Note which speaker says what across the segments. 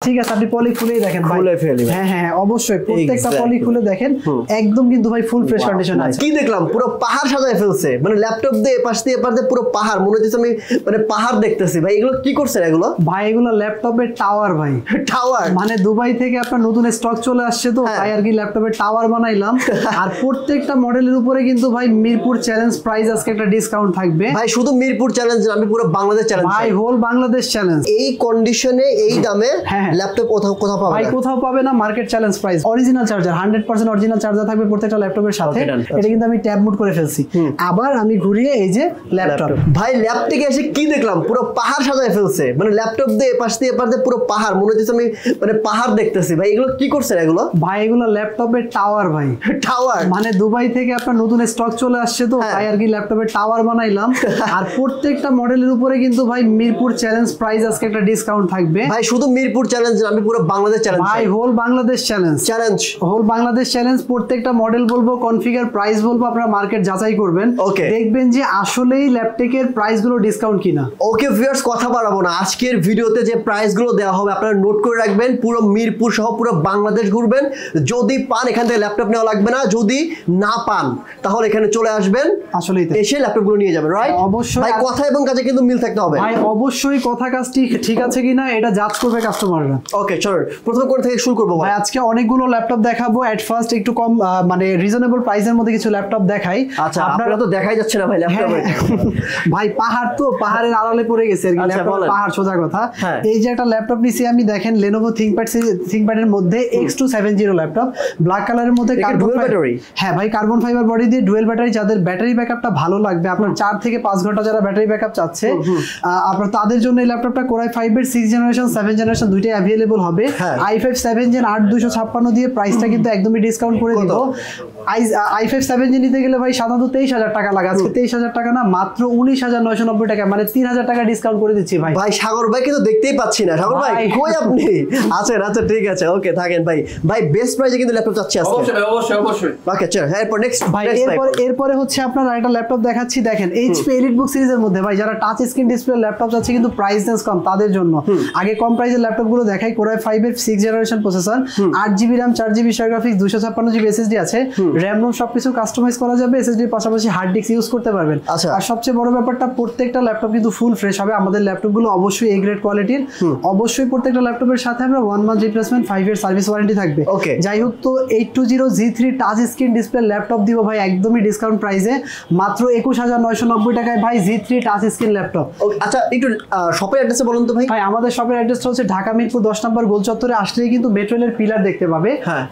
Speaker 1: ঠিক আছে, আপনি পলি খুলেই দেখেন ভাই।
Speaker 2: খুলে ফেলি।
Speaker 1: হ্যাঁ হ্যাঁ অবশ্যই, প্রত্যেকটা পলি খুলে দেখেন, একদম কিন্তু ভাই ফুল ফ্রেশ কন্ডিশন আছে।
Speaker 2: কি দেখলাম পুরো পাহাড় সাজায় ফেলছে, মানে ল্যাপটপ দিয়ে এপাশ দিয়ে এপাশ দিয়ে পুরো পাহাড় মনে হচ্ছে আমি মানে পাহাড় দেখতেছি ভাই। এগুলো কি করছেন এগুলো?
Speaker 1: ভাই এগুলো ল্যাপটপের টাওয়ার ভাই।
Speaker 2: টাওয়ার
Speaker 1: মানে দুবাই থেকে আপনার নতুন স্টক চলে আসছে তো তাই আর কি ল্যাপটপের টাওয়ার বানাইলাম। আর প্রত্যেকটা মডেলের উপরে কিন্তু ভাই মিরপুর চ্যালেঞ্জ প্রাইস আজকে একটা ডিসকাউন্ট থাকবে
Speaker 2: ভাই। শুধু মিরপুর চ্যালেঞ্জ না, আমি পুরো বাংলাদেশ চ্যালেঞ্জ
Speaker 1: ভাই, হোল বাংলাদেশ চ্যালেঞ্জ।
Speaker 2: এই কন্ডিশনে এই দামে ল্যাপটপ কোথাও পাবে
Speaker 1: ভাই? কোথাও পাবে না, market challenge price. Original charger 100% original charger থাকবে প্রত্যেকটা ল্যাপটপের সাথে। এটা কিন্তু আমি ট্যাব মোড করে ফেলছি, আবার আমি ঘুরিয়ে এই যে ল্যাপটপ।
Speaker 2: ভাই ল্যাপ থেকে এসে কি দেখলাম পুরো পাহাড় সাজায় ফেলছে, মানে ল্যাপটপ দিয়ে এপাশ দিয়ে এপাশ দিয়ে পুরো পাহাড় মনে হচ্ছে আমি মানে পাহাড় দেখতেছি ভাই। এগুলো কি করছেন এগুলো?
Speaker 1: ভাই এগুলো ল্যাপটপের টাওয়ার ভাই।
Speaker 2: টাওয়ার
Speaker 1: মানে দুবাই থেকে আপনার নতুন স্টক চলে আসছে তো তাই আর কি ল্যাপটপের টাওয়ার বানাইলাম। আর প্রত্যেকটা মডেলের উপরে কিন্তু ভাই মিরপুর চ্যালেঞ্জ প্রাইস আজকে একটা ডিসকাউন্ট থাকবে
Speaker 2: ভাই। শুধু মিরপুর চ্যালেঞ্জ না, আমি পুরো বাংলাদেশ চ্যালেঞ্জ
Speaker 1: ভাই, whole Bangladesh challenge. Whole Bangladesh challenge. প্রত্যেকটা মডেল বলবো, কনফিগার প্রাইস বলবো, আপনারা মার্কেট যাচাই করবেন, দেখবেন যে আসলেই ল্যাপটপের প্রাইস গুলো ডিসকাউন্ট কিনা।
Speaker 2: ওকে ভিউয়ার্স, কথা বাড়াবো না, আজকের ভিডিওতে যে প্রাইস গুলো দেওয়া হবে আপনারা নোট করে রাখবেন। পুরো মিরপুর সহ পুরো বাংলাদেশ ঘুরবেন, যদি পান এখান থেকে ল্যাপটপ নেওয়া লাগবে না, যদি না পান তাহলে এখানে চলে আসবেন, আসলেই এসে ল্যাপটপ গুলো নিয়ে যাবেন। রাইট?
Speaker 1: অবশ্যই
Speaker 2: ভাই, কথা এবং কাজে কিন্তু মিল থাকতে হবে
Speaker 1: ভাই। অবশ্যই কথা কাজ ঠিক আছে কিনা এটা জাজ করবে কাস্টমাররা।
Speaker 2: ওকে চলো, প্রথম কোন থেকে শুরু করবো
Speaker 1: ভাই? আজকে অনেকগুলো ল্যাপটপ দেখাবো। এট ফার্স্ট একটু কম মানে রিজনেবল প্রাইসের মধ্যে কিছু ল্যাপটপ দেখাই।
Speaker 2: আচ্ছা, আপনারা তো দেখাই যাচ্ছে না ভাই ল্যাপটপ।
Speaker 1: ভাই পাহাড় তো, পাহাড়ের আড়ালে পড়ে গেছে আর কি ল্যাপটপ, পাহাড় সোজা কথা। এই যে একটা ল্যাপটপ নিছি আমি, দেখেন Lenovo ThinkPad এর মধ্যে X270 ল্যাপটপ, ব্ল্যাক কালারের মধ্যে কার্বন ব্যাটারি। হ্যাঁ ভাই, কার্বন ফাইবার বডি দিয়ে ডুয়েল ব্যাটারি। যাদের ব্যাটারি ব্যাকআপটা ভালো লাগবে, আপনার 4 থেকে 5 ঘন্টা যারা ব্যাটারি ব্যাকআপ চাচ্ছে, আপনার তাদের জন্য এই ল্যাপটপটা Core i5 এর 6 জেনারেশন 7 জেনারেশন দুইটাই अवेलेबल হবে। i5 7 জেন 8256 দিয়ে প্রাইসটা কিন্তু একদমই ডিসকাউন্ট করে দিব। i5 7 জেন নিতে গেলে ভাই সাধারণত 23000 টাকা লাগে, আজকে 23000 টাকা না, মাত্র 19990 টাকা, মানে 3000 টাকা ডিসকাউন্ট করে দিচ্ছি ভাই।
Speaker 2: ভাই সাগর ভাই কিন্তু দেখতেই পাচ্ছি না। সাগর ভাই কই আপনি? আছেন? আচ্ছা ঠিক আছে, ওকে থাকেন ভাই। ভাই বেস্ট প্রাইসে কিন্তু ল্যাপটপ চাচ্ছি আজকে।
Speaker 3: অবশ্যই।
Speaker 2: ওকে চল, এরপর নেক্সট
Speaker 1: ভাই। এরপরে হচ্ছে আপনার একটা ল্যাপটপ দেখাচ্ছি, দেখেন HP EliteBook সিরিজের মধ্যে ভাই, যারা টাচ স্ক্রিন ডিসপ্লে ল্যাপটপ চাচ্ছে কিন্তু প্রাইস রেঞ্জ কম, তাদের জন্য আগে কম প্রাইসের ল্যাপটপ গুলো দেখাই। Core i5 এর 6 generation processor, 8GB RAM 4GB share graphics, 256GB SSD আছে, RAM ROM সবকিছু কাস্টমাইজ করা যাবে, SSD এর পাশাপাশি হার্ড ডিস্ক ইউজ করতে পারবেন। আর সবচেয়ে বড় ব্যাপারটা, প্রত্যেকটা ল্যাপটপ কিন্তু ফুল ফ্রেশ হবে। আমাদের ল্যাপটপ গুলো অবশ্যই A গ্রেড কোয়ালিটির। অবশ্যই প্রত্যেকটা ল্যাপটপের সাথে আমরা 1 month replacement, 5 year service warranty থাকবে। যাই হোক, তো 820G3 touch screen display laptop দিব ভাই একদমই ডিসকাউন্ট প্রাইসে, মাত্র 21990 টাকায় ভাই G3 টাচ স্ক্রিন ল্যাপটপ।
Speaker 2: আচ্ছা, একটু শপের অ্যাড্রেসে বলুন তো ভাই।
Speaker 1: ভাই আমাদের শপের অ্যাড্রেসটা হচ্ছে ঢাকা মিরপুর 10 নম্বর গোল চত্বরে আসলেই কিন্তু মেট্রো রেলের পিলার দেখতে পাবে।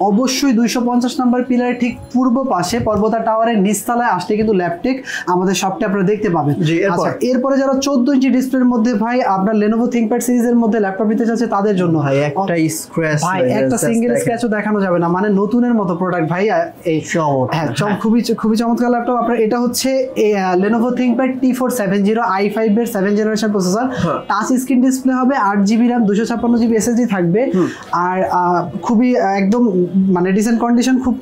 Speaker 1: অবশ্যই 250 নম্বর পিলারের ঠিক পূর্ব পাশে পর্বতা টাওয়ারের নিচতলায় আসলে কিন্তু ল্যাপটেক আমাদের শপটা আপনারা দেখতে পাবেন। আচ্ছা, এরপরে যারা 14 ইঞ্চি ডিসপ্লের মধ্যে ভাই আপনার Lenovo ThinkPad সিরিজের মধ্যে ল্যাপটপ নিতে চাচ্ছে তাদের জন্য
Speaker 2: ভাই একটা স্ক্র্যাচ,
Speaker 1: ভাই একটা সিঙ্গেল স্ক্র্যাচও দেখানো যাবে না, মানে নতুনের মতো প্রোডাক্ট ভাই। এই হ্যাঁ খুবই চমৎকার ল্যাপটপ আপনার। এটা হচ্ছে Lenovo ThinkPad T470 i5 এর 7 generation processor, touch screen display হবে, 8GB RAM 256GB SSD থাকবে, আর খুবই একদম মানে ডিসেন্ট কন্ডিশন, খুব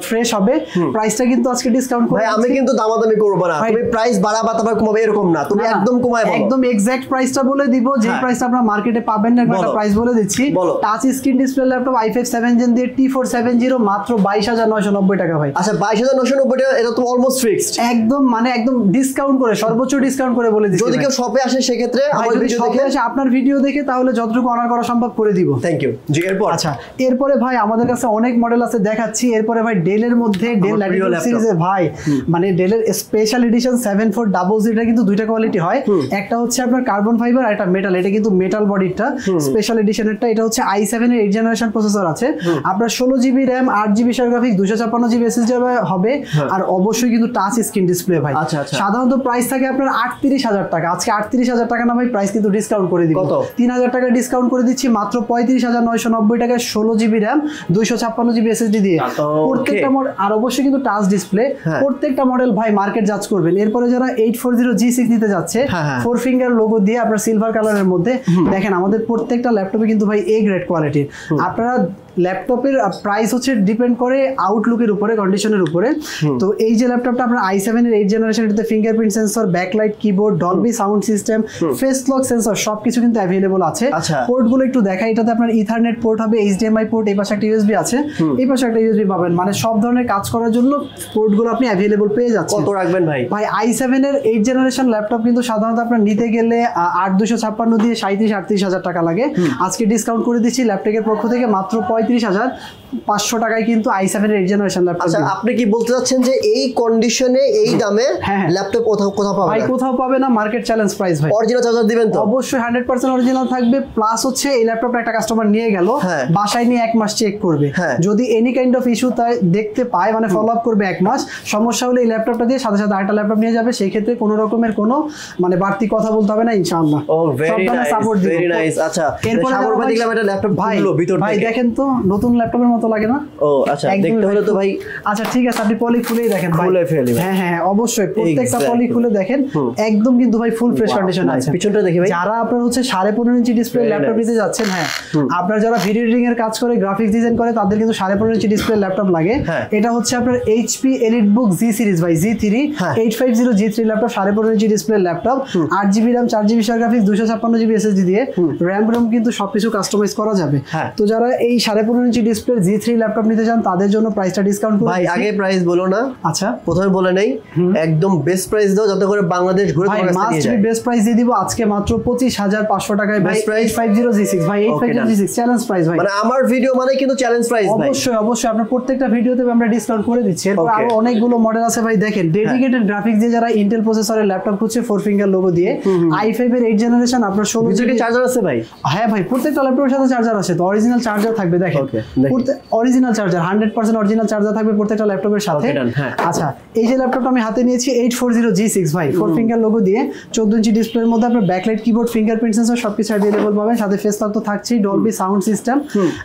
Speaker 1: ফ্রেশ হবে। প্রাইসটা কিন্তু আজকে ডিসকাউন্ট করে।
Speaker 2: ভাই আমি কিন্তু দামাদামি করব না, তুমি প্রাইস বাড়াবা তারপর কমাবে এরকম না, তুমি একদম কমায় বলো,
Speaker 1: একদম এক্সাক্ট প্রাইসটা বলে দিব, যে প্রাইসটা আপনারা মার্কেটে পাবেন না একটা প্রাইস বলে দিচ্ছি। Touch screen display laptop i5 7 gen দিয়ে T470 মাত্র 22990 টাকা ভাই।
Speaker 2: আচ্ছা 22990 টাকা, এটা তো অলমোস্ট ফিক্সড,
Speaker 1: একদম মানে একদম ডিসকাউন্ট করে, সর্বোচ্চ ডিসকাউন্ট করে বলে দিচ্ছি।
Speaker 2: যদি কেউ শপে আসে সেক্ষেত্রে আমার ভিডিও দেখে
Speaker 1: আসে, আপনার ভিডিও দেখে, তাহলে যতটুকু অনার করা সম্ভব করে দিব।
Speaker 2: থ্যাংক ইউ জি। এরপর
Speaker 1: আচ্ছা, এরপরে ভাই আমাদের কাছে অনেক মডেল আছে দেখাচ্ছি। এরপরে ভাই ডেলের মধ্যে ডেল ল্যাটিটিউড সিরিজে ভাই মানে ডেলের স্পেশাল এডিশন 7400, এটা কিন্তু দুইটা কোয়ালিটি হয়, একটা হচ্ছে আপনার কার্বন ফাইবার আর একটা মেটাল। এটা কিন্তু মেটাল বডিটা স্পেশাল এডিশনেরটা। এটা হচ্ছে i7 এর 8 জেনারেশন প্রসেসর আছে, আপনার 16GB RAM 8GB share graphics 256GB SSD হবে, আর অবশ্যই কিন্তু টাচ স্ক্রিন ডিসপ্লে ভাই। সাধারণত প্রাইস থাকে আপনার 38000 টাকা, আজকে 38000 টাকা না ভাই, প্রাইস কিন্তু ডিসকাউন্ট করে দিব, 3000 টাকা ডিসকাউন্ট করে দিচ্ছি মাত্র 35990 টাকায় 16GB RAM 256GB SSD দিয়ে প্রত্যেকটা মডেল, আর অবশ্যই কিন্তু টাচ ডিসপ্লে। প্রত্যেকটা মডেল ভাই মার্কেট জাজ করবেন। এরপরে যারা 840G6 নিতে যাচ্ছে 4 ফিঙ্গার লোগো দিয়ে আপনার সিলভার কালারের মধ্যে, দেখেন আমাদের প্রত্যেকটা ল্যাপটপে কিন্তু ভাই A গ্রেড কোয়ালিটির। আপনারা ল্যাপটপের প্রাইস হচ্ছে ডিপেন্ড করে আউটলুকের উপরে, কন্ডিশনের উপরে। তো এই যে ল্যাপটপটা আপনার i7 এর 8th জেনারেশন, এটাতে fingerprint sensor, backlight keyboard, Dolby sound system, face lock sensor সবকিছু কিন্তু অ্যাভেলেবল আছে। পোর্টগুলো একটু দেখা, এটাতে আপনার ইথারনেট পোর্ট হবে, HDMI পোর্ট, এই পাশে একটা ইউএসবি আছে, এই পাশে একটা ইউএসবি পাবেন, মানে সব ধরনের কাজ করার জন্য পোর্টগুলো আপনি অ্যাভেলেবল পেয়ে যাচ্ছেন।
Speaker 2: কত রাখবেন ভাই?
Speaker 1: ভাই i7 এর 8th জেনারেশন ল্যাপটপ কিন্তু সাধারণত আপনার নিতে গেলে 8256 দিয়ে 37-38 হাজার টাকা লাগে। আজকে ডিসকাউন্ট করে দিচ্ছি ল্যাপটপের পক্ষ থেকে মাত্র 35,500 টাকায় কিন্তু i7 এর 8th জেনারেশন ল্যাপটপ।
Speaker 2: আচ্ছা, আপনি কি বলতে চাচ্ছেন যে এই কন্ডিশনে এই দামে ল্যাপটপ কোথাও পাবে
Speaker 1: ভাই? কোথাও পাবে না, মার্কেট চ্যালেঞ্জ প্রাইস ভাই।
Speaker 2: অরিজিনাল চার্জার দিবেন তো?
Speaker 1: অবশ্যই 100% অরিজিনাল থাকবে। প্লাস হচ্ছে এই ল্যাপটপটা একটা কাস্টমার নিয়ে গেল, বাসায় নিয়ে 1 মাস চেক করবে, যদি এনি কাইন্ড অফ ইস্যু তাই দেখতে পায়, মানে ফলো আপ করবে 1 মাস, সমস্যা হলে এই ল্যাপটপটা দিয়ে সাথে সাথে আরেকটা ল্যাপটপ নিয়ে যাবে। সেই ক্ষেত্রে কোনো রকমের কোনো মানে বাড়তি কথা বলতে হবে না ইনশাআল্লাহ।
Speaker 2: ও ভেরি নাইস, ভেরি নাইস। আচ্ছা,
Speaker 1: এরপর
Speaker 2: সাগর ভাই দেখলাম এটা ল্যাপটপ খুললো ভিতর থেকে,
Speaker 1: ভাই দেখেন তো নতুন ল্যাপটপের মতো লাগে না?
Speaker 2: ও আচ্ছা, দেখতে হলো তো ভাই।
Speaker 1: আচ্ছা ঠিক আছে, আপনি পলি খুলেই দেখেন ভাই।
Speaker 2: খুলে ফেলি।
Speaker 1: হ্যাঁ হ্যাঁ অবশ্যই, প্রত্যেকটা পলি খুলে দেখেন, একদম কিন্তু ভাই ফুল ফ্রেশ কন্ডিশন আছে।
Speaker 2: পিছনটা দেখি ভাই।
Speaker 1: যারা আপনার হচ্ছে 15.5 ইঞ্চি ডিসপ্লে ল্যাপটপ নিতে যাচ্ছেন, হ্যাঁ আপনার যারা ভিডিও এডিটিং এর কাজ করে, গ্রাফিক্স ডিজাইন করে, তাদের কিন্তু 15.5 ইঞ্চি ডিসপ্লে ল্যাপটপ লাগে। এটা হচ্ছে আপনার HP EliteBook G সিরিজ ভাই, G3 850 G3 laptop, 15.5 inch display laptop, 8GB RAM, 4GB share graphics, 256GB SSD দিয়ে, RAM কিন্তু সবকিছু কাস্টমাইজ করা যাবে। তো যারা এই 15.5 ইঞ্চি ডিসপ্লে G3 ল্যাপটপ নিতে চান, তাদের জন্য প্রাইসটা ডিসকাউন্ট করে
Speaker 2: ভাই। আগে প্রাইস বলো না।
Speaker 1: আচ্ছা,
Speaker 2: প্রথমে বলে নেই, একদম বেস্ট প্রাইস দাও যাতে করে বাংলাদেশ ঘুরে তোমার কাছে নিয়ে যায়।
Speaker 1: বেস্ট প্রাইস দিয়ে দিব আজকে মাত্র 25,500 টাকায় ভাই। 850 G6 ভাই, 850 G6 চ্যালেঞ্জ প্রাইস ভাই।
Speaker 2: মানে আমার ভিডিও মানে কিন্তু চ্যালেঞ্জ প্রাইস ভাই।
Speaker 1: অবশ্যই অবশ্যই, আপনার প্রত্যেকটা ভিডিওতে আমরা ডিসকাউন্ট করে দিচ্ছি। এরপর আরো অনেকগুলো মডেল আছে ভাই, দেখেন ডেডিকেটেড গ্রাফিক্স দিয়ে যারা ইন্টেল প্রসেসরের ল্যাপটপ খুঁজছে, 4 ফিঙ্গার লোগো দিয়ে, i5 এর 8th জেনারেশন, আপনার 16GB
Speaker 2: চার্জার আছে ভাই।
Speaker 1: হ্যাঁ ভাই, প্রত্যেকটা ল্যাপটপের সাথে চার্জার আছে, তো অরিজিনাল চার্জার থাকবে, দেখেন অরিজিনাল চার্জার 100% অরিজিনাল চার্জার থাকবে প্রত্যেকটা ল্যাপটপের সাথে। আচ্ছা, এই যে ল্যাপটপটা আমি হাতে নিয়েছি 840 G6 ভাই, 4 ফিঙ্গার লোগো দিয়ে, 14 ইঞ্চি ডিসপ্লের মধ্যে আপনার ব্যাকলাইট কিবোর্ড, ফিঙ্গারপ্রিন্ট সেন্সর সবকিছু अवेलेबल পাবেন, সাথে ফেস লক তো থাকছেই, ডলবি সাউন্ড সিস্টেম।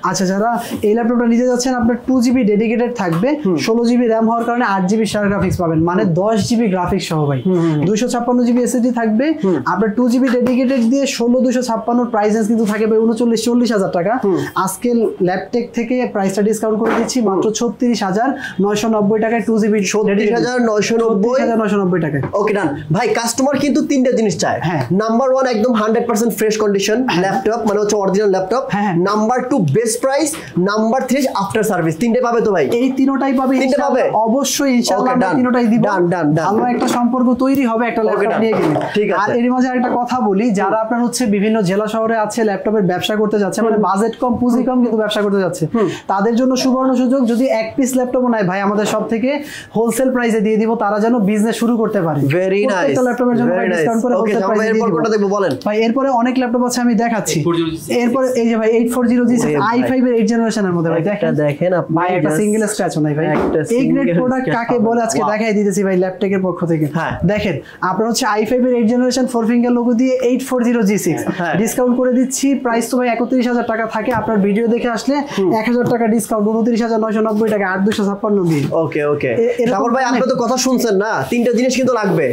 Speaker 1: আচ্ছা, যারা এই ল্যাপটপটা নিতে যাচ্ছেন, আপনার 2GB ডেডিকেটেড থাকবে, 16GB RAM হওয়ার কারণে 8GB শেয়ার গ্রাফিক্স পাবেন, মানে 10GB গ্রাফিক্স সহ ভাই, 256GB SSD থাকবে। আপনার 2GB ডেডিকেটেড দিয়ে 16,256 প্রাইস কিন্তু থাকে ভাই 39-40 হাজার টাকা। আজকে ল্যাপটেক থেকে প্রাইসটা ডিসকাউন্ট করে দিচ্ছি মাত্র 36,990 টাকায় 2GB
Speaker 2: 36,990
Speaker 1: টাকায়।
Speaker 2: ওকে ডান ভাই। কাস্টমার কিন্তু তিনটা জিনিস চায়। নাম্বার 1 একদম 100% ফ্রেশ কন্ডিশন ল্যাপটপ, মানে হচ্ছে original laptop. Number 2 best price, number 3 after service. তিনটে পাবে তো ভাই?
Speaker 1: এই তিনটাই পাবে, ইনশাআল্লাহ। অবশ্যই ইনশাআল্লাহ আমরা তিনটাই দিব। ভালো একটা সম্পর্ক তৈরি হবে একটা ল্যাপটপ নিয়ে গেলে। আর এর মাঝে আরেকটা কথা বলি, যারা আপনার হচ্ছে বিভিন্ন জেলা শহরে আছে, ল্যাপটপের ব্যবসা করতে যাচ্ছে, মানে বাজেট কম পুঁজি কম কিন্তু ব্যবসা করতে যাচ্ছে, তাদের জন্য সুবর্ণ সুযোগ। যদি এক পিস ল্যাপটপও নাই ভাই, আমাদের সব থেকে হোলসেল প্রাইসে দিয়ে দিব, তারা যেন বিজনেস শুরু করতে পারে।
Speaker 2: Very nice.
Speaker 1: ল্যাপটপের জন্য ডিসকাউন্ট করে হোলসেল প্রাইসে দিয়ে দিব।
Speaker 2: এরপর দেখব বলেন
Speaker 1: ভাই। এরপরে অনেক ল্যাপটপ আছে, আমি দেখাচ্ছি। এরপরে এই যে ভাই 840 G6 i5 এর 8th জেনারেশনের মধ্যে ভাই, দেখেন
Speaker 2: ভাই,
Speaker 1: একটা সিঙ্গেল স্ক্র্যাচও নাই ভাই। এই গ্রেড প্রোডাক্ট কাকে বলে আজকে দেখাই দিতেছি ভাই ল্যাপটপের পক্ষ থেকে। দেখেন আপনার হচ্ছে i5 এর 8th জেনারেশন 4 ফিঙ্গার লোগো দিয়ে 840 G6 ডিসকাউন্ট করে দিচ্ছি। প্রাইস তো ভাই 31,000 টাকা থাকে, আপনার ভিডিও দেখে আসলে 1,000 টাকা ডিসকাউন্ট, 29,990 টাকা, 8,256 দিয়ে।
Speaker 2: ওকে ওকে। তারপর ভাই আপনি তো কথা শুনছেন না, তিনটা জিনিস কিন্তু লাগবে।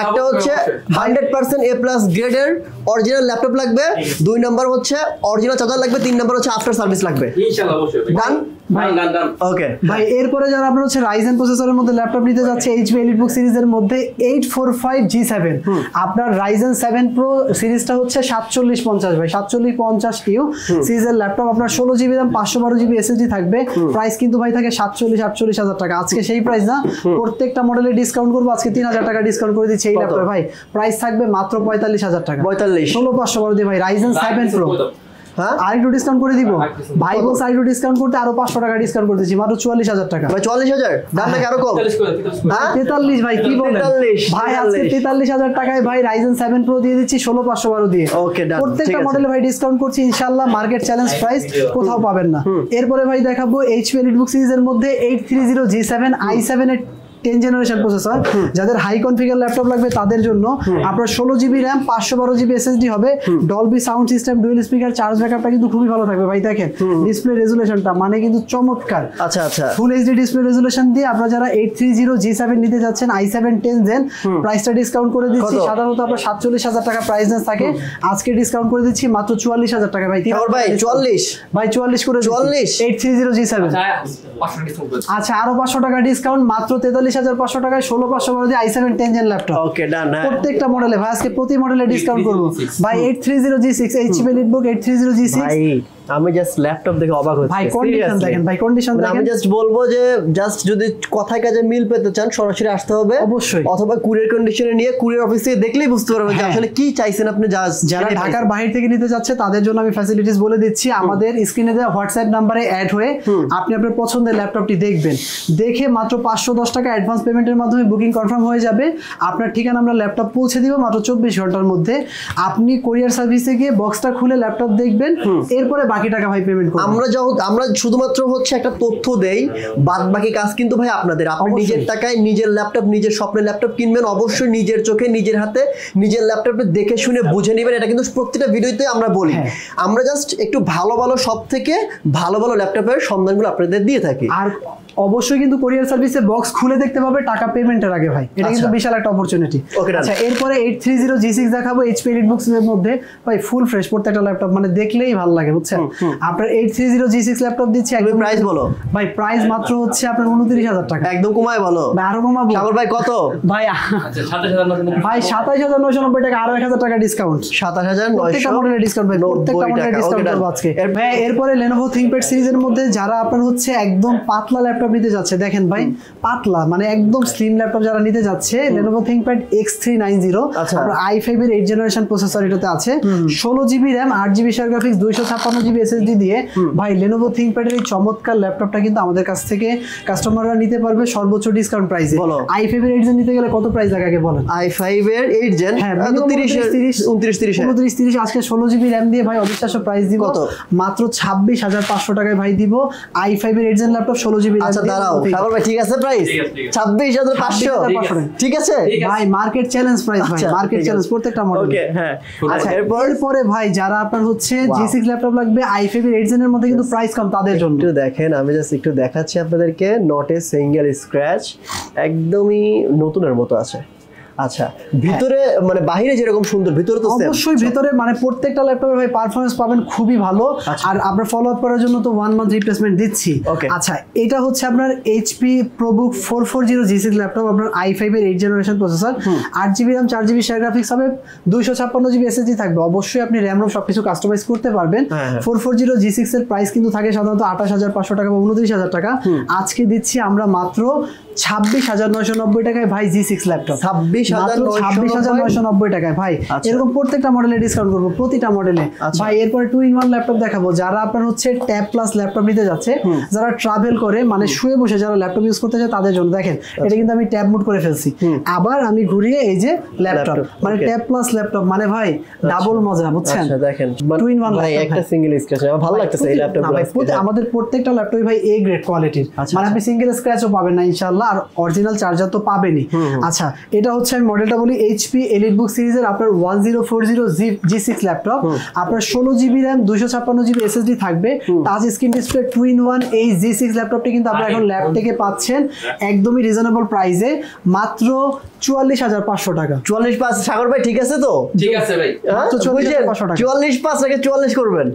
Speaker 2: একটা হচ্ছে 100% A+ গ্রেডের অরিজিনাল ল্যাপটপ লাগবে, 2 নাম্বার হচ্ছে অরিজিনাল চার্জার লাগবে, 3 নাম্বার হচ্ছে আফটার সার্ভিস লাগবে। ইনশাআল্লাহ অবশ্যই ডান ভাই। ওকে ভাই। এরপরে যারা আপনার হচ্ছে রাইজেন প্রসেসরের মধ্যে ল্যাপটপ নিতে যাচ্ছে, HP EliteBook সিরিজের মধ্যে 845 G7, আপনার রাইজেন 7 Pro সিরিজটা হচ্ছে 4750 ভাই, 4750U সিরিজের ল্যাপটপ, আপনার 16GB RAM, 512GB SSD থাকবে। প্রাইস কিন্তু ভাই থাকে 47-48 হাজার টাকা। আজকে সেই প্রাইস না, প্রত্যেকটা মডেলে ডিসকাউন্ট করবো, আজকে 3,000 টাকা ডিসকাউন্ট করে দিচ্ছি এই ল্যাপটপে ভাই। প্রাইস থাকবে মাত্র 45,000 টাকা। 16,512 দিয়ে ভাই, রাইজেন 7 Pro। আর একটু ডিসকাউন্ট করে দিব ভাই, বলছে আর একটু ডিসকাউন্ট করতে, আরো 500 টাকা ডিসকাউন্ট করে দিচ্ছি, মাত্র 44,000 টাকা ভাই। 44,000 দাম নাকি আরো কম? 43 ভাই, কি বলেন ভাই? আজকে 43,000 টাকায় ভাই রাইজেন 7 Pro দিয়ে দিচ্ছি 16,512 দিয়ে। ওকে ডান। প্রত্যেকটা মডেলে ভাই ডিসকাউন্ট করছি ইনশাআল্লাহ, মার্কেট চ্যালেঞ্জ প্রাইস, কোথাও পাবেন না। এরপরে ভাই দেখাবো HP EliteBook সিরিজের মধ্যে 830 G7 i7 এর
Speaker 1: 10 জেনারেশন প্রসেসর, যাদের হাই কনফিগার ল্যাপটপ লাগবে তাদের জন্য আপনার 16GB RAM 512GB SSD হবে, Dolby sound system, dual speaker, charge ব্যাকআপটা কিন্তু খুবই ভালো থাকবে ভাই। দেখেন ডিসপ্লে রেজুলেশনটা মানে কিন্তু চমৎকার।
Speaker 2: আচ্ছা আচ্ছা,
Speaker 1: ফুল এইচডি ডিসপ্লে রেজুলেশন দিয়ে আপনারা যারা 830G7 নিতে যাচ্ছেন i7 10 Gen, প্রাইসটা ডিসকাউন্ট করে দিচ্ছি। সাধারণত আপনার 47,000 টাকা প্রাইস রেঞ্জ থাকে, আজকে ডিসকাউন্ট করে দিচ্ছি মাত্র 44,000 টাকা ভাই।
Speaker 2: ভাই 44
Speaker 1: ভাই 44 করে
Speaker 2: 44
Speaker 1: 830G7। আচ্ছা আরো 500 টাকা ডিসকাউন্ট, মাত্র 43,500 টাকায় 16,500 করে দিয়ে i7 10 Gen ল্যাপটপ।
Speaker 2: ওকে ডান।
Speaker 1: প্রত্যেকটা মডেলে ভাই আজকে প্রতি মডেলে ডিসকাউন্ট করব ভাই। 830G6 HP EliteBook 830G6
Speaker 2: ভাই আমি জাস্ট ল্যাপটপ দেখে অবাক হচ্ছি।
Speaker 1: ভাই কন্ডিশন দেখেন, ভাই কন্ডিশন দেখেন।
Speaker 2: আমি জাস্ট বলবো যে জাস্ট যদি কথায় কাজে মিল পেতে চান সরাসরি আসতে হবে
Speaker 1: অবশ্যই,
Speaker 2: অথবা কুরিয়ার কন্ডিশনে নিয়ে কুরিয়ার অফিস থেকে দেখলেই বুঝতে পারবেন যে আসলে কি চাইছেন আপনি।
Speaker 1: যারা ঢাকার বাইরে থেকে নিতে যাচ্ছে তাদের জন্য আমি ফ্যাসিলিটিস বলে দিচ্ছি। আমাদের স্ক্রিনে দেওয়া হোয়াটসঅ্যাপ নাম্বারে অ্যাড হয়ে আপনি আপনার পছন্দের ল্যাপটপটি দেখবেন, দেখে মাত্র 510 টাকা অ্যাডভান্স পেমেন্টের মাধ্যমে বুকিং কনফার্ম হয়ে যাবে। আপনার ঠিকানা আমরা ল্যাপটপ পৌঁছে দিব মাত্র 24 ঘন্টার মধ্যে। আপনি কুরিয়ার সার্ভিসে গিয়ে বক্সটা খুলে ল্যাপটপ দেখবেন, এরপরে বাকি টাকা ভাই পেমেন্ট।
Speaker 2: আমরা শুধুমাত্র হচ্ছে একটা তথ্য দেই, বাদ বাকি কাজ কিন্তু ভাই আপনাদের। আপনি নিজের টাকায় নিজের ল্যাপটপ, নিজের স্বপ্নের ল্যাপটপ কিনবেন, অবশ্যই নিজের চোখে নিজের হাতে নিজের ল্যাপটপে দেখে শুনে বুঝে নেবেন। এটা কিন্তু প্রত্যেকটা ভিডিওতে আমরা বলি। আমরা জাস্ট একটু ভালো ভালো সব থেকে ভালো ভালো ল্যাপটপের সন্ধানগুলো আপনাদের দিয়ে থাকি।
Speaker 1: আর অবশ্যই কিন্তু কুরিয়ার সার্ভিসে বক্স খুলে দেখতে পাবে টাকা পেমেন্টের আগে ভাই, এটা কিন্তু বিশাল একটা অপরচুনিটি। আচ্ছা এরপরে 830G6 দেখাবো HP EliteBook এর মধ্যে ভাই, ফুল ফ্রেশ প্রত্যেকটা ল্যাপটপ, মানে দেখলেই ভালো লাগে বুঝছেন। আপনার 830G6 ল্যাপটপ দিচ্ছি একদম।
Speaker 2: প্রাইস বলো
Speaker 1: ভাই, প্রাইস মাত্র হচ্ছে আপনার 29,000 টাকা।
Speaker 2: একদম কমায় বলো
Speaker 1: ভাই, আরো কমাবো।
Speaker 2: সাগর ভাই কত?
Speaker 1: ভাই আচ্ছা 27,990 ভাই, 27,990 টাকা, আরো 1,000 টাকা ডিসকাউন্ট।
Speaker 2: 27,990
Speaker 1: প্রত্যেকটা মডেলের ডিসকাউন্ট ভাই, প্রত্যেকটা মডেলের ডিসকাউন্ট করব আজকে। এরপরে Lenovo ThinkPad সিরিজের মধ্যে যারা আপনার হচ্ছে একদম পাতলা ল্যাপটপ নিতে যাচ্ছে, দেখেন ভাই পাতলা মানে একদম স্লিম ল্যাপটপ যারা নিতে যাচ্ছে, Lenovo ThinkPad X390 আপনার i5 এর 8 জেনারেশন প্রসেসর এটাতে আছে, 16GB RAM 8GB share graphics 256GB SSD দিয়ে ভাই Lenovo ThinkPad এর এই চমৎকার ল্যাপটপটা কিন্তু আমাদের কাছ থেকে কাস্টমাররা নিতে পারবে সর্বোচ্চ ডিসকাউন্ট প্রাইসে। i5 এর 8 জেন নিতে গেলে কত প্রাইস লাগে আগে বলেন?
Speaker 2: i5 এর 8 জেন
Speaker 1: 29-30 আজকে 16GB RAM দিয়ে ভাই অবিশ্বাস্য প্রাইস দিব মাত্র 26,500 টাকায় ভাই দিব i5 এর 8 জেন ল্যাপটপ 16GB RAM।
Speaker 2: আচ্ছা দাঁড়াও সাগর ভাই, ঠিক আছে প্রাইস 26,500 ঠিক আছে
Speaker 1: ভাই, মার্কেট চ্যালেঞ্জ প্রাইস ভাই, মার্কেট চ্যালেঞ্জ প্রত্যেকটা মডেল।
Speaker 2: ওকে হ্যাঁ।
Speaker 1: আচ্ছা এরপরে ভাই যারা আপনার হচ্ছে G6 ল্যাপটপ লাগবে i5 এর 8 জেনের মধ্যে কিন্তু প্রাইস কম তাদের জন্য।
Speaker 2: একটু দেখেন, আমি জাস্ট একটু দেখাচ্ছি আপনাদেরকে, নট এ সিঙ্গেল স্ক্র্যাচ, একদমই নতুনের মতো আছে। আচ্ছা ভিতরে মানে বাইরে যেরকম সুন্দর, ভিতরে তো
Speaker 1: অবশ্যই ভিতরে মানে প্রত্যেকটা ল্যাপটপের ভাই পারফরম্যান্স পাবেন খুবই ভালো। আর আমরা ফলো আপ করার জন্য তো 1 মান্থ রিপ্লেসমেন্ট দিচ্ছি। আচ্ছা এটা হচ্ছে আপনার HP ProBook 440G6 ল্যাপটপ, আপনার i5 এর 8 generation processor, 8GB RAM 4GB share graphics হবে, 256GB SSD থাকবে। অবশ্যই আপনি RAM ROM সবকিছু কাস্টমাইজ করতে পারবেন। 440G6 এর প্রাইস কিন্তু থাকে সাধারণত 28,500 টাকা বা 29,000 টাকা। আজকে দিচ্ছি আমরা মাত্র 26,990 টাকায় ভাই G6 ল্যাপটপ, 26,990 টাকায় ভাই। এরকম প্রত্যেকটা মডেলে ডিসকাউন্ট করবো, প্রতিটা মডেলে ভাই। এরপরে 2-in-1 ল্যাপটপ দেখাবো যারা আপনার হচ্ছে ট্যাব প্লাস ল্যাপটপ নিতে যাচ্ছে, যারা ট্রাভেল করে মানে শুয়ে বসে যারা ল্যাপটপ ইউজ করতে চায় তাদের জন্য। দেখেন এটা কিন্তু আমি ট্যাব মোড করে ফেলছি, আবার আমি ঘুরিয়ে এই যে ল্যাপটপ, মানে ট্যাব প্লাস ল্যাপটপ মানে ভাই ডাবল মজা বুঝছেন।
Speaker 2: দেখেন
Speaker 1: 2-in-1
Speaker 2: ভাই, একটা সিঙ্গেল স্ক্র্যাচ আমার ভালো লাগতেছে এই ল্যাপটপগুলো।
Speaker 1: আমাদের প্রত্যেকটা ল্যাপটপই ভাই A গ্রেড কোয়ালিটির, মানে আপনি সিঙ্গেল স্ক্র্যাচও পাবেন না ইনশাআল্লাহ, আর অরিজিনাল চার্জার তো পাবেনই। আচ্ছা এটা হচ্ছে আমি মডেলটা বলি HP EliteBook সিরিজের আপনার 1040G6 ল্যাপটপ, আপনার 16GB RAM 256GB SSD থাকবে, টাচ স্ক্রিন ডিসপ্লে 2-in-1 এই G6 ল্যাপটপটি কিন্তু আপনারা এখন ল্যাব থেকে পাচ্ছেন একদমই রিজনেবল প্রাইসে মাত্র 44,500 টাকা।
Speaker 2: 44,500 সাগর ভাই ঠিক আছে তো?
Speaker 3: ঠিক আছে ভাই,
Speaker 1: মাত্র 44,500 টাকা।
Speaker 2: 44,500 টাকা 44 করবেন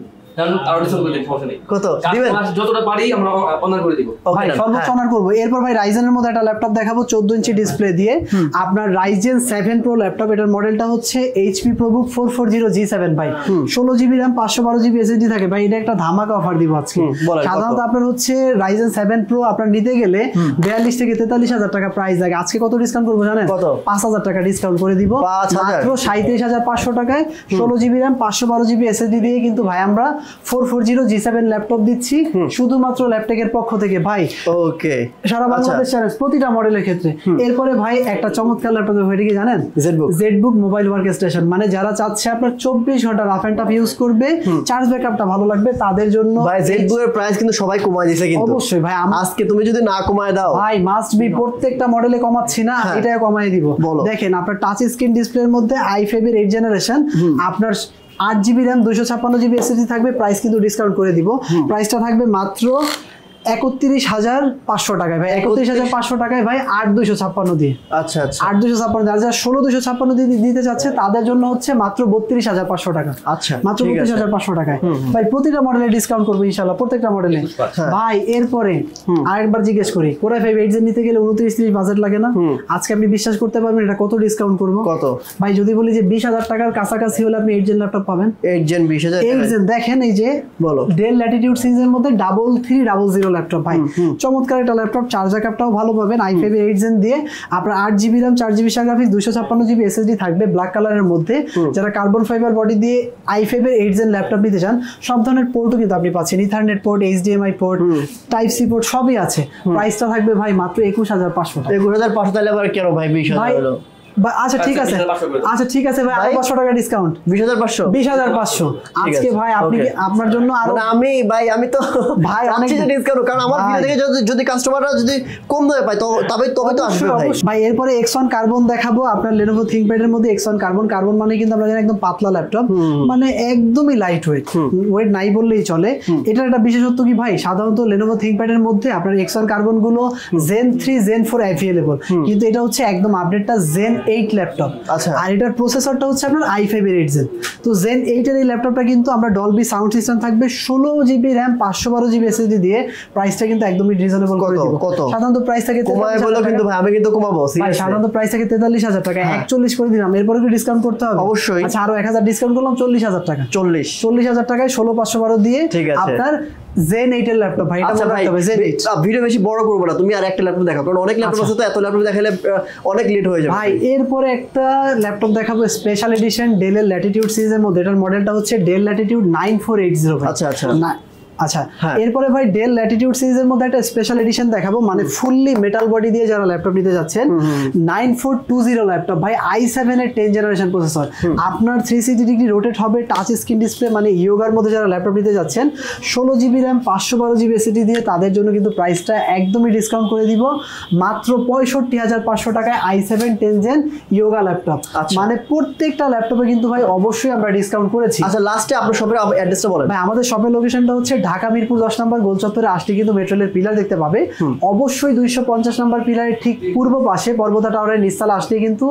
Speaker 2: কত দিবেন?
Speaker 3: যতটা পারি আমরা অনার করে দিব
Speaker 1: ভাই, সর্বোচ্চ অনার করব। এরপর ভাই রাইজেনের মধ্যে একটা ল্যাপটপ দেখাবো 14 ইঞ্চি ডিসপ্লে দিয়ে, আপনার Ryzen 7 Pro ল্যাপটপ। এটার মডেলটা হচ্ছে HP ProBook 440G7 ভাই, 16GB RAM 512GB SSD থাকে ভাই। এটা একটা ধামাকা অফার দিব আজকে। সাধারণত আপনার হচ্ছে Ryzen 7 Pro আপনার নিতে গেলে 42 থেকে 43,000 টাকা প্রাইস লাগে, আজকে কত ডিসকাউন্ট করবো জানেন? 5,000 টাকা ডিসকাউন্ট করে দিব মাত্র 37,500 টাকায়। 16GB RAM 512GB SSD দিয়ে কিন্তু ভাই আমরা 440 G7 ল্যাপটপ দিচ্ছি শুধুমাত্র ল্যাপটপের পক্ষ থেকে ভাই।
Speaker 2: ওকে,
Speaker 1: সারা বাংলাদেশ চ্যালেঞ্জ প্রতিটা মডেলের ক্ষেত্রে। এরপরে ভাই একটা চমৎকার ল্যাপটপ এটা কি জানেন? জেডবুক মোবাইল ওয়ার্ক স্টেশন, মানে যারা চাচ্ছে আপনার 24 ঘন্টা রাফ এন্ড টাফ ইউজ করবে, চার্জ ব্যাকআপটা ভালো লাগবে তাদের জন্য।
Speaker 2: ভাই জেডবুক এর প্রাইস কিন্তু সবাই কমায় দিয়েছে কিন্তু।
Speaker 1: অবশ্যই ভাই,
Speaker 2: আজকে তুমি যদি না কমায় দাও
Speaker 1: ভাই মাস্ট বি, প্রত্যেকটা মডেলে কমাচ্ছি না, এটাও কমায় দিব। দেখেন আপনার টাচ স্ক্রিন ডিসপ্লের মধ্যে i5 এর 8 জেনারেশন, আপনার 8GB RAM 256GB SSD থাকবে, প্রাইস কিন্তু ডিসকাউন্ট করে দিব। প্রাইসটা থাকবে মাত্র 31,500 টাকায় ভাই, 31,500 টাকায় ভাই 8,256 দিয়ে।
Speaker 2: আচ্ছা আচ্ছা,
Speaker 1: 8,256, যারা 16,256 দিয়ে দিতে যাচ্ছে তাদের জন্য হচ্ছে মাত্র 32,500 টাকা।
Speaker 2: আচ্ছা,
Speaker 1: মাত্র 32,500 টাকায় ভাই প্রতিটা মডেলে ডিসকাউন্ট করবো ইনশাআল্লাহ, প্রত্যেকটা মডেলে। ভাই এরপরে আরেকবার জিজ্ঞেস করি, Core i5 8 Gen নিতে গেলে 29-30 বাজেট লাগে না? আজকে আপনি বিশ্বাস করতে পারবেন এটা কত ডিসকাউন্ট করবো? কত ভাই? যদি বলি যে 20,000 টাকার কাছাকাছি হলে আপনি 8 Gen ল্যাপটপ পাবেন। 8 Gen 20,000। 8 Gen দেখেন, এই যে বলো Dell Latitude সিরিজের মধ্যে 3300 ল্যাপটপ ভাই, চমৎকার একটা ল্যাপটপ। চার্জ ব্যাকআপটাও ভালো পাবেন i5 এর 8 Gen দিয়ে। আপনার 8GB RAM 4GB graphics 256GB SSD থাকবে ব্ল্যাক কালারের মধ্যে। যারা কার্বন ফাইবার বডি দিয়ে i5 এর 8 Gen ল্যাপটপ নিতে চান, সব ধরনের পোর্টও কিন্তু আপনি পাচ্ছেন, ethernet port, HDMI port, type C port সবই আছে। প্রাইসটা থাকবে ভাই মাত্র 21,500 টাকা।
Speaker 2: 21,500 তাহলে আবার কেন ভাই 20,000 হলো?
Speaker 1: আচ্ছা ঠিক আছে, আচ্ছা ঠিক আছে ভাই, 500 টাকা ডিসকাউন্ট,
Speaker 2: 20,500।
Speaker 1: 20,500 আজকে ভাই আপনি আপনার জন্য। আর আমি তো ভাই অনেক
Speaker 2: ডিসকাউন্ট, কারণ আমার ভিডিও থেকে যদি কাস্টমাররা যদি কম দামে পায় তবে তো আসবে ভাই।
Speaker 1: ভাই এরপরে X1 কার্বন দেখাবো আপনার Lenovo ThinkPad এর মধ্যে। X1 কার্বন মানে কিন্তু আমরা জানি একদম পাতলা ল্যাপটপ, মানে একদমই লাইট ওয়েট নাই বললেই চলে। এটার একটা বিশেষত্ব কি ভাই, সাধারণত Lenovo ThinkPad এর মধ্যে আপনার X1 কার্বন গুলো Zen 3 Zen 4 অ্যাভেলেবল, কিন্তু এটা হচ্ছে একদম আপডেটটা Zen 8 ল্যাপটপ। আর এটার প্রসেসরটা হচ্ছে আপনার i5 এর 8 Gen। তো Zen 8 এর এই ল্যাপটপটা কিন্তু আমরা ডলবি সাউন্ড সিস্টেম থাকবে, 16GB RAM 512GB SSD দিয়ে। প্রাইসটা কিন্তু একদমই রিজনেবল করে দিব। সাধারণত প্রাইস থাকে
Speaker 2: কমায় বলো কিন্তু ভাই, আমি কিন্তু কমাবো
Speaker 1: ভাই, সাধারণত প্রাইস থাকে 43,000 টাকা, 41 করে দিলাম। এরপরে কি ডিসকাউন্ট করতে হবে?
Speaker 2: অবশ্যই।
Speaker 1: আচ্ছা আরো 1,000 ডিসকাউন্ট করলাম, 40,000 টাকা। 40,000 টাকায় 16,512 দিয়ে আপনার Zen 8 এর ল্যাপটপ ভাই। এটা মনে রাখতে হবে Zen 8।
Speaker 2: ভিডিও বেশি বড় করব না, তুমি আর একটা ল্যাপটপ দেখাও, কারণ অনেক ল্যাপটপ আছে তো, এত ল্যাপটপ দেখালে অনেক লেট হয়ে যাবে
Speaker 1: ভাই। এরপরে একটা ল্যাপটপ দেখাবো স্পেশাল এডিশন Dell এর Latitude সিরিজের মধ্যে। এটার মডেলটা হচ্ছে Dell Latitude 9480 ভাই। আচ্ছা আচ্ছা আচ্ছা, এরপরে ভাই Dell Latitude সিরিজের মধ্যে একটা স্পেশাল এডিশন দেখাবো, মানে ফুললি মেটাল বডি দিয়ে যারা ল্যাপটপ নিতে যাচ্ছেন। 9420 ল্যাপটপ ভাই, i7 এর 10 জেনারেশন প্রসেসর, আপনার 360 ডিগ্রি রোটেট হবে, টাচ স্ক্রিন ডিসপ্লে, মানে ইয়োগার মধ্যে যারা ল্যাপটপ নিতে যাচ্ছেন, 16GB RAM 512GB SSD দিয়ে তাদের জন্য কিন্তু প্রাইসটা একদমই ডিসকাউন্ট করে দিব, মাত্র 65,500 টাকায় i7 10 Gen ইয়োগা ল্যাপটপ। মানে প্রত্যেকটা ল্যাপটপে কিন্তু ভাই অবশ্যই আমরা ডিসকাউন্ট করেছি।
Speaker 2: আচ্ছা লাস্টে আপনার শপের অ্যাড্রেসটা বলেন
Speaker 1: ভাই। আমাদের শপের লোকেশনটা হচ্ছে ঢাকা মিরপুর 10 নম্বর গোল চত্বরে আসলে কিন্তু মেট্রো রেলের পিলার দেখতে পাবে। অবশ্যই 250 নম্বর পিলারের ঠিক পূর্ব পাশে পর্বতা টাওয়ারের নিচতলা আসলে কিন্তু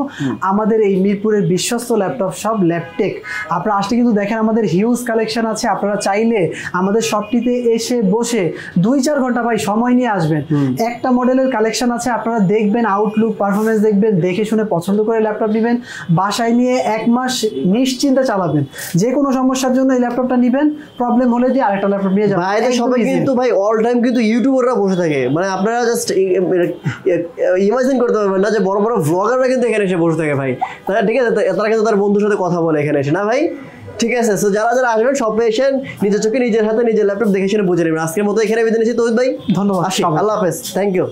Speaker 1: আমাদের এই মিরপুরের বিশ্বস্ত ল্যাপটপ শপ ল্যাপটেক। আপনারা আসলে কিন্তু দেখেন আমাদের হিউজ কালেকশন আছে। আপনারা চাইলে আমাদের শপটিতে এসে বসে 2-4 ঘন্টা ভাই সময় নিয়ে আসবেন, একটা মডেলের কালেকশন আছে আপনারা দেখবেন, আউটলুক পারফরমেন্স দেখবেন, দেখে শুনে পছন্দ করে ল্যাপটপ নেবেন, বাসায় নিয়ে 1 মাস নিশ্চিন্তে চালাবেন। যে কোনো সমস্যার জন্য এই ল্যাপটপটা নেবেন, প্রবলেম হলে দিয়ে আরেকটা ল্যাপটপ নিয়ে যাবেন।
Speaker 2: ভাই সবাই কিন্তু ভাই অল টাইম কিন্তু ইউটিউবাররা বসে থাকে, মানে আপনারা জাস্ট ইমাজিন করতে পারবেন না যে বড় বড় ব্লগাররা কিন্তু এখানে এসে বসে থাকে ভাই। তারা ঠিক আছে, তারা কিন্তু তার বন্ধুর সাথে কথা বলে এখানে এসে, না ভাই? ঠিক আছে, সো যারা যারা আসবেন শপে এসে নিজের চোখে নিজের হাতে নিজের ল্যাপটপ দেখে শুনে বুঝে নেবেন। আজকের মতো এখানে বিদায় নিচ্ছি তৌহিদ ভাই, ধন্যবাদ, আল্লাহ হাফেজ, থ্যাংক ইউ।